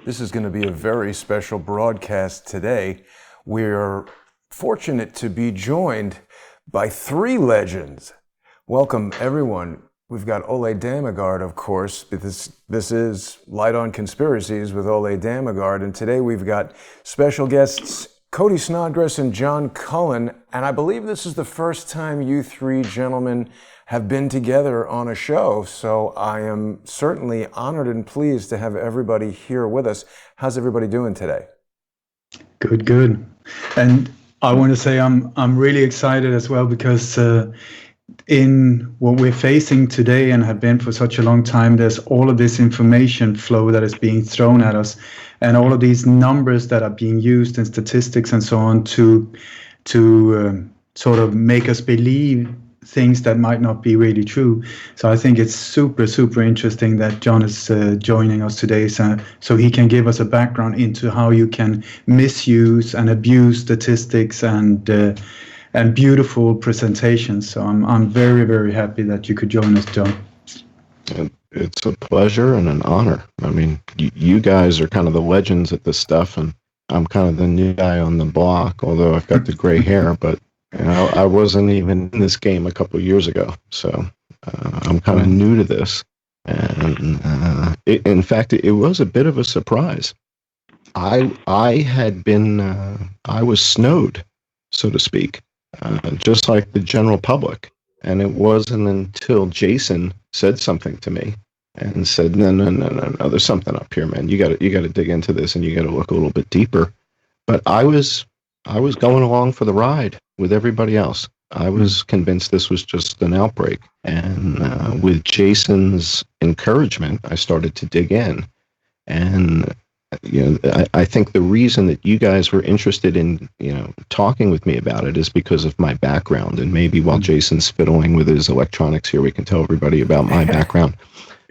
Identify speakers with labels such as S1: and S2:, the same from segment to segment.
S1: This is going to be a very special broadcast today. We're fortunate to be joined by three legends. Welcome, everyone. We've got Ole Dammegard, of course. This is Light on Conspiracies with Ole Dammegard, and today we've got special guests Cody Snodgres and John Cullen, and I believe this is the first time you three gentlemen have been together on a show, so I am certainly honored and pleased to have everybody here with us. How's everybody doing today?
S2: Good. And I want to say I'm really excited as well because in what we're facing today and have been for such a long time, there's all of this information flow that is being thrown at us, and all of these numbers that are being used in statistics and so on to sort of make us believe things that might not be really true. So I think it's super interesting that John is joining us today, so he can give us a background into how you can misuse and abuse statistics and beautiful presentations. So I'm very happy that you could join us, John.
S3: It's a pleasure and an honor. I mean, you guys are kind of the legends at this stuff, and I'm kind of the new guy on the block, although I've got the gray hair, but I wasn't even in this game a couple of years ago, so I'm kind of new to this. And in fact, it was a bit of a surprise. I was snowed, so to speak, just like the general public. And it wasn't until Jason said something to me and said, no, there's something up here, man. You got to dig into this, and you got to look a little bit deeper. But I was going along for the ride with everybody else. I was convinced this was just an outbreak. And with Jason's encouragement, I started to dig in. And I think the reason that you guys were interested in talking with me about it is because of my background. And maybe while Jason's fiddling with his electronics here, we can tell everybody about my background.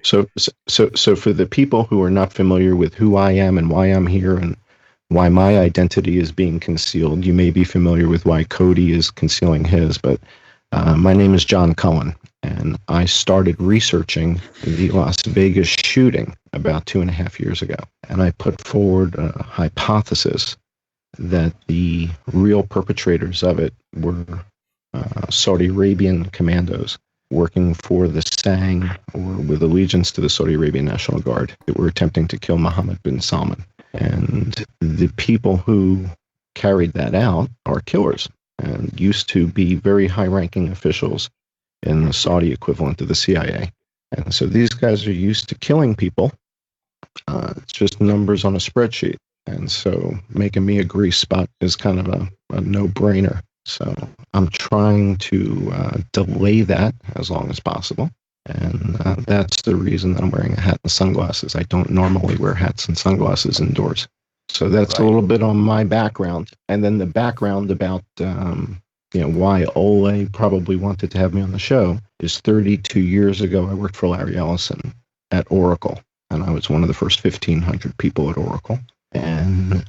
S3: So for the people who are not familiar with who I am and why I'm here and why my identity is being concealed, you may be familiar with why Cody is concealing his, but my name is John Cullen, and I started researching the Las Vegas shooting about 2.5 years ago. And I put forward a hypothesis that the real perpetrators of it were Saudi Arabian commandos working for the SANG, or with allegiance to the Saudi Arabian National Guard, that were attempting to kill Mohammed bin Salman. And the people who carried that out are killers and used to be very high-ranking officials in the Saudi equivalent of the CIA. And so these guys are used to killing people. It's just numbers on a spreadsheet. And so making me a grease spot is kind of a no-brainer. So I'm trying to delay that as long as possible. And that's the reason that I'm wearing a hat and sunglasses. I don't normally wear hats and sunglasses indoors. So that's right. A little bit on my background. And then the background about why Ole probably wanted to have me on the show is 32 years ago, I worked for Larry Ellison at Oracle. And I was one of the first 1,500 people at Oracle. And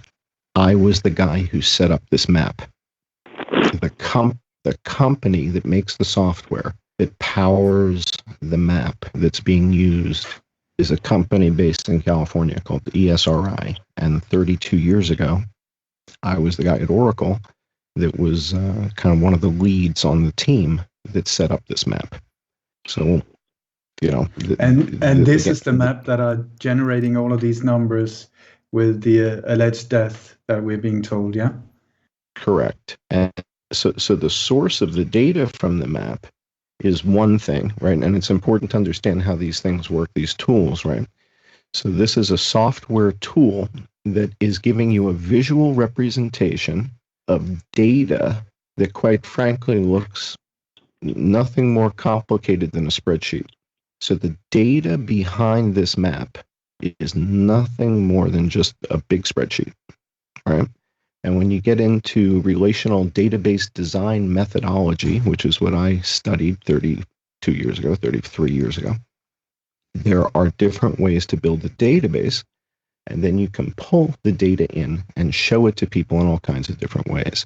S3: I was the guy who set up this map. The company that makes the software that powers the map that's being used is a company based in California called ESRI. And 32 years ago, I was the guy at Oracle that was kind of one of the leads on the team that set up this map. So,
S2: this is the map that are generating all of these numbers with the alleged death that we're being told, yeah?
S3: Correct. And so the source of the data from the map is one thing, right? And it's important to understand how these things work, these tools, right? So this is a software tool that is giving you a visual representation of data that, quite frankly, looks nothing more complicated than a spreadsheet. So the data behind this map is nothing more than just a big spreadsheet, right? And when you get into relational database design methodology, which is what I studied 33 years ago, there are different ways to build a database, and then you can pull the data in and show it to people in all kinds of different ways.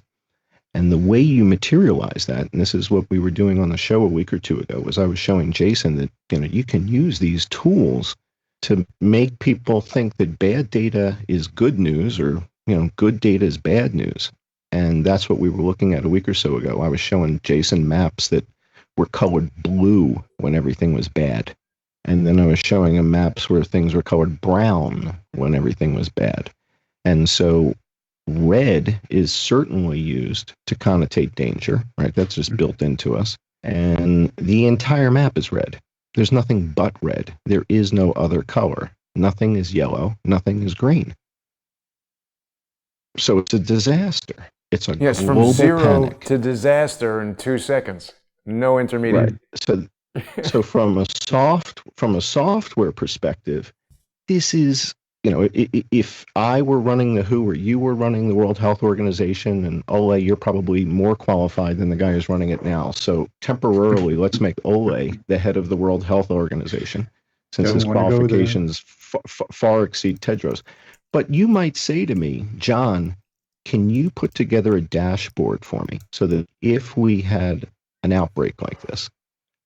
S3: And the way you materialize that, and this is what we were doing on the show a week or two ago, was I was showing Jason that you can use these tools to make people think that bad data is good news, or good data is bad news. And that's what we were looking at a week or so ago. I was showing Jason maps that were colored blue when everything was bad. And then I was showing him maps where things were colored brown when everything was bad. And so red is certainly used to connotate danger, right? That's just built into us. And the entire map is red. There's nothing but red. There is no other color. Nothing is yellow. Nothing is green. So it's a disaster. It's a
S1: Yes,
S3: global
S1: from zero
S3: panic.
S1: to disaster in 2 seconds. No intermediate.
S3: Right. So from a software perspective, this is, if I were running the WHO or you were running the World Health Organization, and Ole, you're probably more qualified than the guy who's running it now. So temporarily, let's make Ole the head of the World Health Organization, since his qualifications far exceed Tedros. But you might say to me, John, can you put together a dashboard for me so that if we had an outbreak like this,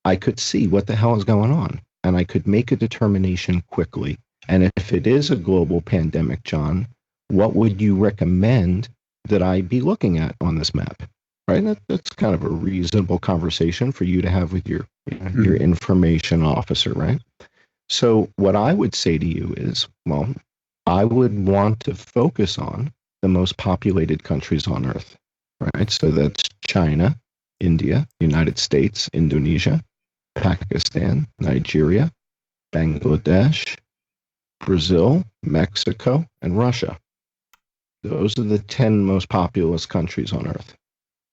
S3: I could see what the hell is going on and I could make a determination quickly. And if it is a global pandemic, John, what would you recommend that I be looking at on this map? Right? That's kind of a reasonable conversation for you to have with your information officer, right? So what I would say to you is, well, I would want to focus on the most populated countries on Earth, right? So that's China, India, United States, Indonesia, Pakistan, Nigeria, Bangladesh, Brazil, Mexico, and Russia. Those are the 10 most populous countries on Earth.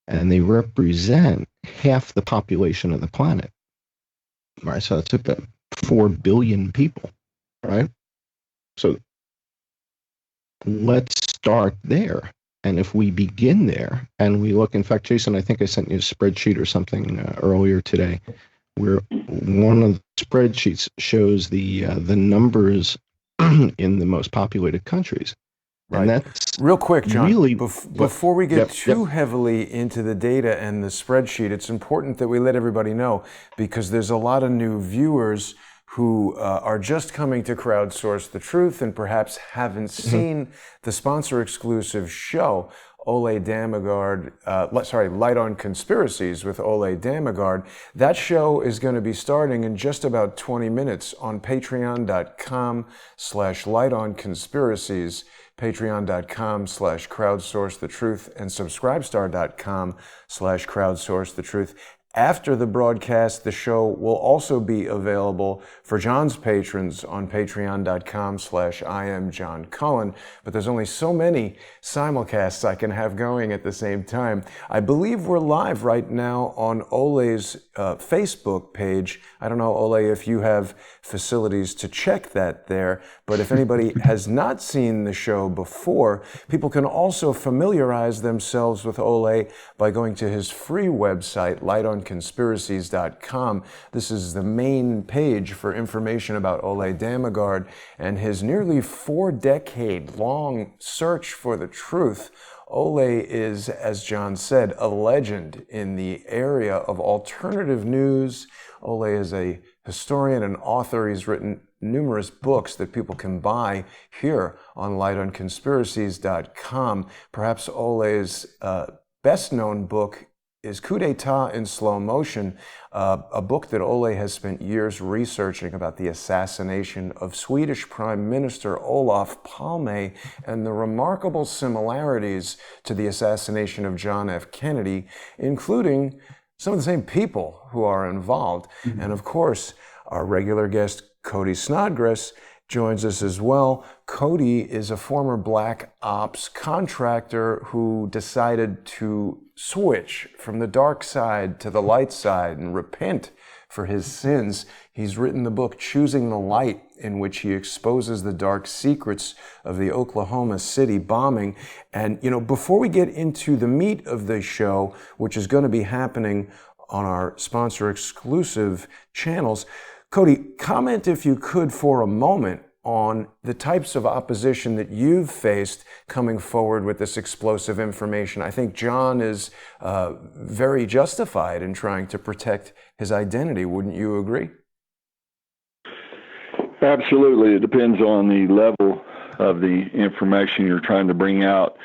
S3: And they represent half the population of the planet. Right? So that's about 4 billion people, right? So let's start there. And if we begin there and we look, in fact, Jason, I think I sent you a spreadsheet or something earlier today, where one of the spreadsheets shows the numbers in the most populated countries.
S1: Right.
S3: And that's
S1: real quick, John,
S3: really,
S1: before we get too heavily into the data and the spreadsheet, it's important that we let everybody know, because there's a lot of new viewers who are just coming to Crowdsource the Truth and perhaps haven't seen the sponsor-exclusive show, Dammegard, Light on Conspiracies with Ole Dammegard. That show is going to be starting in just about 20 minutes on patreon.com/lightonconspiracies, patreon.com/crowdsourcethetruth, and subscribestar.com/crowdsourcethetruth. After the broadcast, the show will also be available for John's patrons on patreon.com/IamJohnCullen, but there's only so many simulcasts I can have going at the same time. I believe we're live right now on Ole's Facebook page. I don't know, Ole, if you have facilities to check that there, but if anybody has not seen the show before, people can also familiarize themselves with Ole by going to his free website, lightonconspiracies.com. This is the main page for information about Ole Dammegard and his nearly 4-decade-long search for the truth. Ole is, as John said, a legend in the area of alternative news. Ole is a historian and author. He's written numerous books that people can buy here on lightonconspiracies.com. Perhaps Ole's best-known book is Coup d'etat in Slow Motion, a book that Ole has spent years researching about the assassination of Swedish Prime Minister Olof Palme and the remarkable similarities to the assassination of John F. Kennedy, including some of the same people who are involved. And of course, our regular guest, Cody Snodgres, joins us as well. Cody is a former black ops contractor who decided to switch from the dark side to the light side and repent for his sins. He's written the book Choosing the Light, in which he exposes the dark secrets of the Oklahoma City bombing. And, before we get into the meat of the show, which is going to be happening on our sponsor exclusive channels, Cody, comment if you could for a moment on the types of opposition that you've faced coming forward with this explosive information. I think John is very justified in trying to protect his identity. Wouldn't you agree?
S4: Absolutely. It depends on the level of the information you're trying to bring out.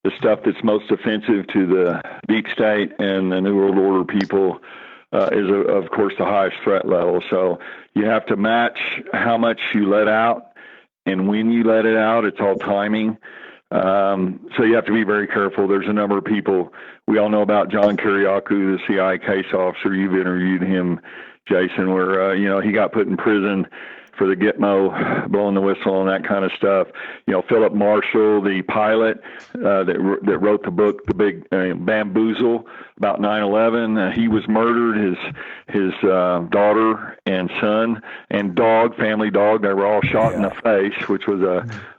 S4: The stuff that's most offensive to the deep state and the New World Order people is, of course, the highest threat level. So you have to match how much you let out and when you let it out. It's all timing. So you have to be very careful. There's a number of people. We all know about John Kiriakou, the CIA case officer. You've interviewed him, Jason, where, he got put in prison for the Gitmo, blowing the whistle and that kind of stuff. Philip Marshall, the pilot that wrote the book, The Big Bamboozle, about 9/11. He was murdered. His daughter and son and dog, family dog, they were all shot in the face, which was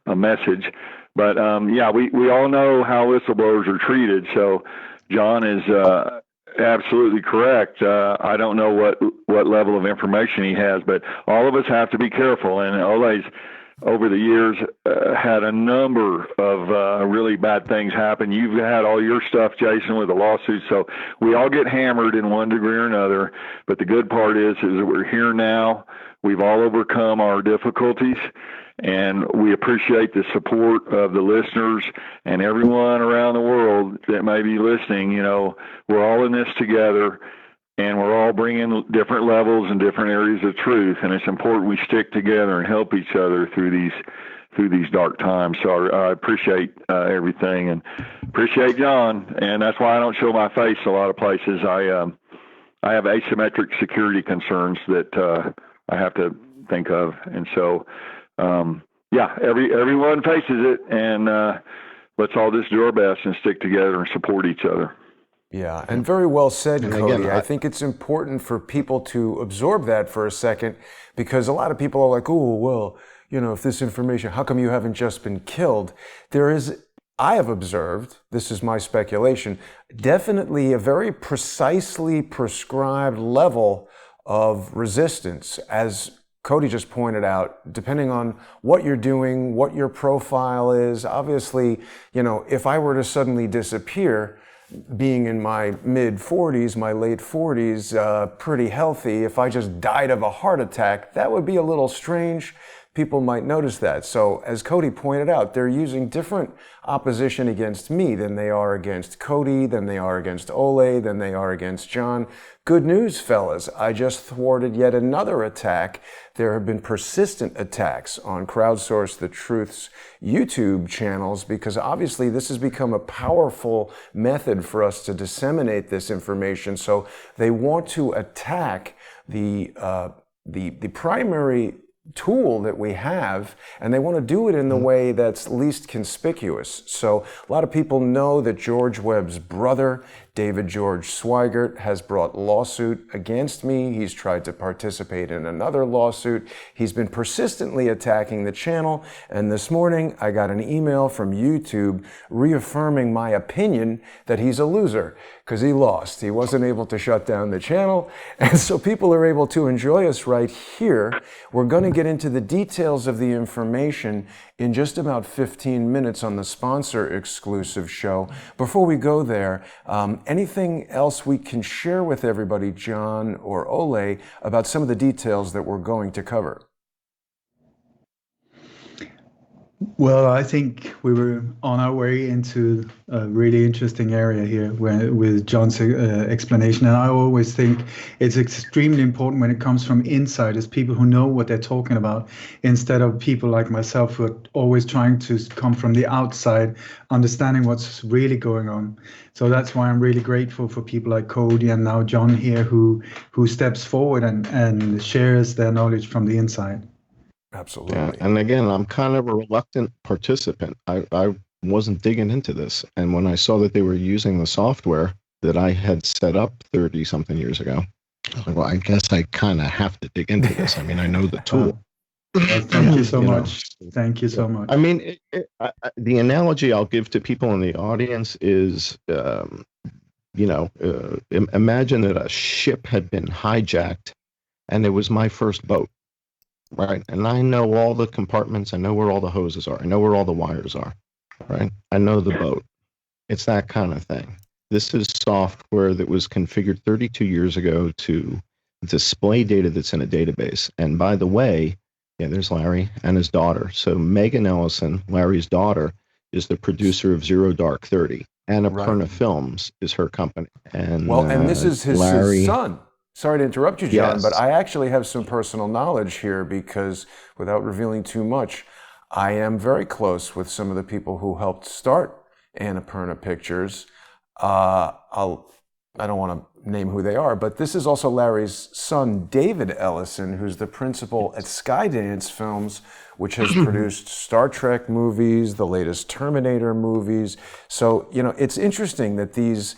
S4: a message. But we all know how whistleblowers are treated. So John is absolutely correct. I don't know what level of information he has, but all of us have to be careful. And Ole's, over the years, had a number of really bad things happen. You've had all your stuff, Jason, with the lawsuits. So we all get hammered in one degree or another. But the good part is that we're here now. We've all overcome our difficulties. And we appreciate the support of the listeners and everyone around the world that may be listening. We're all in this together, and we're all bringing different levels and different areas of truth. And it's important we stick together and help each other through these dark times. So I appreciate everything and appreciate John. And that's why I don't show my face a lot of places. I have asymmetric security concerns that I have to think of, and so. Everyone faces it, and let's all just do our best and stick together and support each other.
S1: Yeah, and very well said,
S3: And
S1: Cody.
S3: again,
S1: I think it's important for people to absorb that for a second, because a lot of people are like, oh, well, if this information, how come you haven't just been killed? I have observed, this is my speculation, definitely a very precisely prescribed level of resistance, as Cody just pointed out, depending on what you're doing, what your profile is. Obviously, if I were to suddenly disappear, being in my mid-40s, my late 40s, pretty healthy, if I just died of a heart attack, that would be a little strange. People might notice that. So as Cody pointed out, they're using different opposition against me than they are against Cody, than they are against Ole, than they are against John. Good news, fellas. I just thwarted yet another attack. There have been persistent attacks on Crowdsource the Truth's YouTube channels, because obviously this has become a powerful method for us to disseminate this information. So they want to attack the primary tool that we have, and they want to do it in the way that's least conspicuous. So a lot of people know that George Webb's brother, David George Swigert, has brought lawsuit against me. He's tried to participate in another lawsuit. He's been persistently attacking the channel, and this morning I got an email from YouTube reaffirming my opinion that he's a loser because he lost. He wasn't able to shut down the channel, and so people are able to enjoy us right here. We're going to get into the details of the information in just about 15 minutes on the sponsor exclusive show. Before we go there, anything else we can share with everybody, John or Ole, about some of the details that we're going to cover?
S2: Well, I think we were on our way into a really interesting area here with John's explanation. And I always think it's extremely important when it comes from insiders, people who know what they're talking about, instead of people like myself who are always trying to come from the outside, understanding what's really going on. So that's why I'm really grateful for people like Cody and now John here who steps forward and shares their knowledge from the inside.
S1: Absolutely.
S3: Yeah, and again, I'm kind of a reluctant participant. I wasn't digging into this. And when I saw that they were using the software that I had set up 30-something years ago, I was like, well, I guess I kind of have to dig into this. I mean, I know the tool.
S2: Thank you so much. Thank you so much.
S3: I mean, the analogy I'll give to people in the audience is, imagine that a ship had been hijacked and it was my first boat. Right. And I know all the compartments. I know where all the hoses are. I know where all the wires are. Right. I know the boat. It's that kind of thing. This is software that was configured 32 years ago to display data that's in a database. And by the way, Yeah, there's Larry and his daughter. So Megan Ellison, Larry's daughter, is the producer of Zero Dark 30, and
S1: Right.
S3: Aperna Films is her company. And
S1: Well, and this is his
S3: Larry,
S1: son. Sorry to interrupt you, John, but
S3: yes,
S1: I actually have some personal knowledge here because, without revealing too much, I am very close with some of the people who helped start Annapurna Pictures. I don't want to name who they are, but this is also Larry's son, David Ellison, who's the principal at Skydance Films, which has produced Star Trek movies, the latest Terminator movies. So, it's interesting that these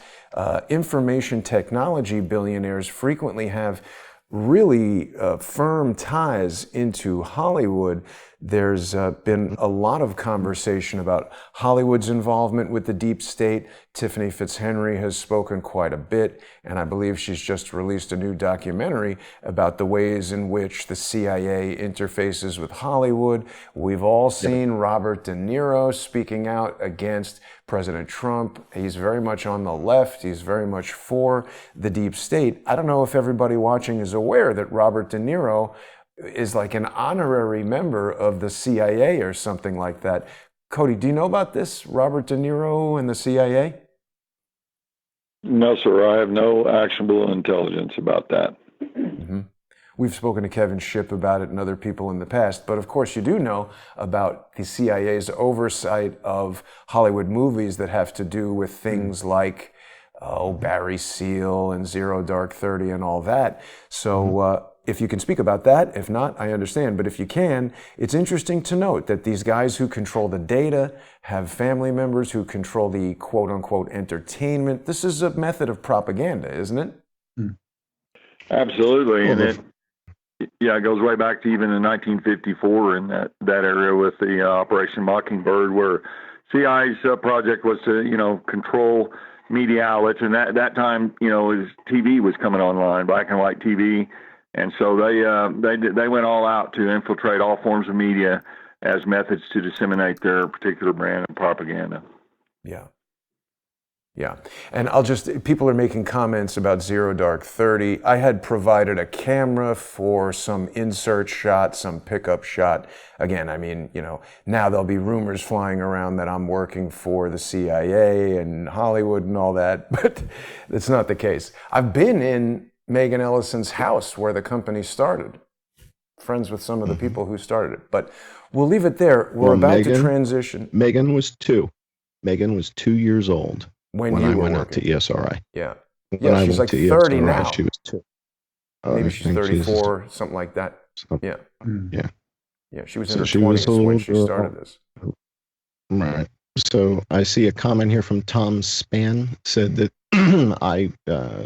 S1: information technology billionaires frequently have really firm ties into Hollywood. There's been a lot of conversation about Hollywood's involvement with the deep state. Tiffany Fitzhenry has spoken quite a bit, and I believe she's just released a new documentary about the ways in which the CIA interfaces with Hollywood. We've all seen Robert De Niro speaking out against President Trump. He's very much on the left. He's very much for the deep state. I don't know if everybody watching is aware that Robert De Niro is like an honorary member of the CIA or something like that. Cody, do you know about this, Robert De Niro and the CIA?
S4: No, sir. I have no actionable intelligence about that.
S1: Mm-hmm. We've spoken to Kevin Shipp about it and other people in the past, but of course you do know about the CIA's oversight of Hollywood movies that have to do with things like Barry Seal and Zero Dark 30 and all that. So if you can speak about that, if not, I understand. But if you can, it's interesting to note that these guys who control the data have family members who control the quote unquote entertainment. This is a method of propaganda, isn't it?
S4: Absolutely. And it goes way back to even in 1954 in that area with the Operation Mockingbird, where CIA's project was to, control media outlets. And that time, TV was coming online, black and white TV. And so they went all out to infiltrate all forms of media as methods to disseminate their particular brand of propaganda.
S1: Yeah. And people are making comments about Zero Dark 30. I had provided a camera for some insert shot, some pickup shot. Again, now there'll be rumors flying around that I'm working for the CIA and Hollywood and all that, but that's not the case. I've been in Megan Ellison's house where the company started. Friends with some of the people who started it. But we'll leave it there. We're about to transition.
S3: Megan was 2. Megan was 2 years old when I went out to ESRI.
S1: Yeah.
S3: When I
S1: she's
S3: went
S1: like
S3: to
S1: 30
S3: ESRI,
S1: now.
S3: She was 2.
S1: Maybe she's 34, something like that. Yeah. Yeah, she was in her 20s when she started this.
S3: Right. So I see a comment here from Tom Span, said that I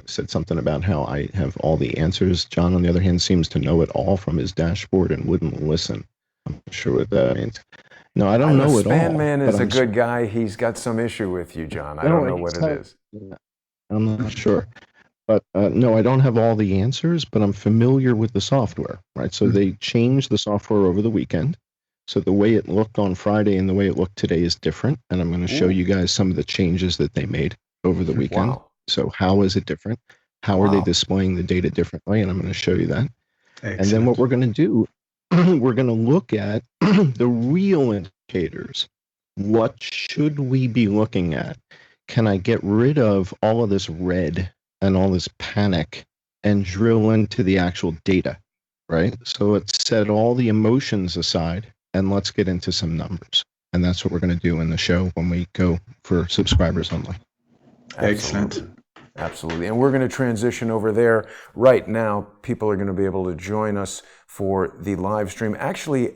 S3: said something about how I have all the answers. John, on the other hand, seems to know it all from his dashboard and wouldn't listen. I'm not sure what that means. No, I don't know it all.
S1: Span Man is a good guy. He's got some issue with you, John. I don't know what it is.
S3: I'm not sure. But no, I don't have all the answers, but I'm familiar with the software, right? So they changed the software over the weekend. So the way it looked on Friday and the way it looked today is different. And I'm going to show you guys some of the changes that they made over the weekend.
S1: Wow.
S3: So how is it different? How are they displaying the data differently? And I'm going to show you that. Excellent. And then what we're going to do, we're going to look at the real indicators. What should we be looking at? Can I get rid of all of this red and all this panic and drill into the actual data, right? So let's set all the emotions aside and let's get into some numbers. And that's what we're going to do in the show when we go for subscribers only.
S2: Excellent.
S1: Absolutely. And we're going to transition over there right now. People are going to be able to join us for the live stream. Actually,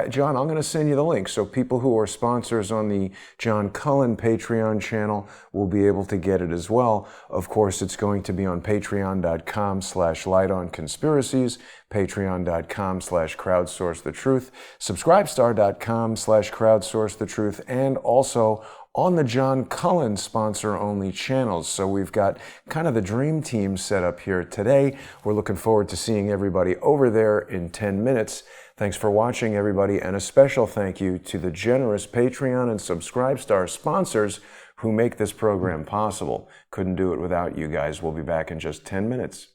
S1: John, I'm going to send you the link. So people who are sponsors on the John Cullen Patreon channel will be able to get it as well. Of course, it's going to be on patreon.com/lightonconspiracies, patreon.com/crowdsourcethetruth, subscribestar.com/crowdsourcethetruth, and also on the John Cullen sponsor-only channels. So we've got kind of the dream team set up here today. We're looking forward to seeing everybody over there in 10 minutes. Thanks for watching, everybody, and a special thank you to the generous Patreon and Subscribestar sponsors who make this program possible. Couldn't do it without you guys. We'll be back in just 10 minutes.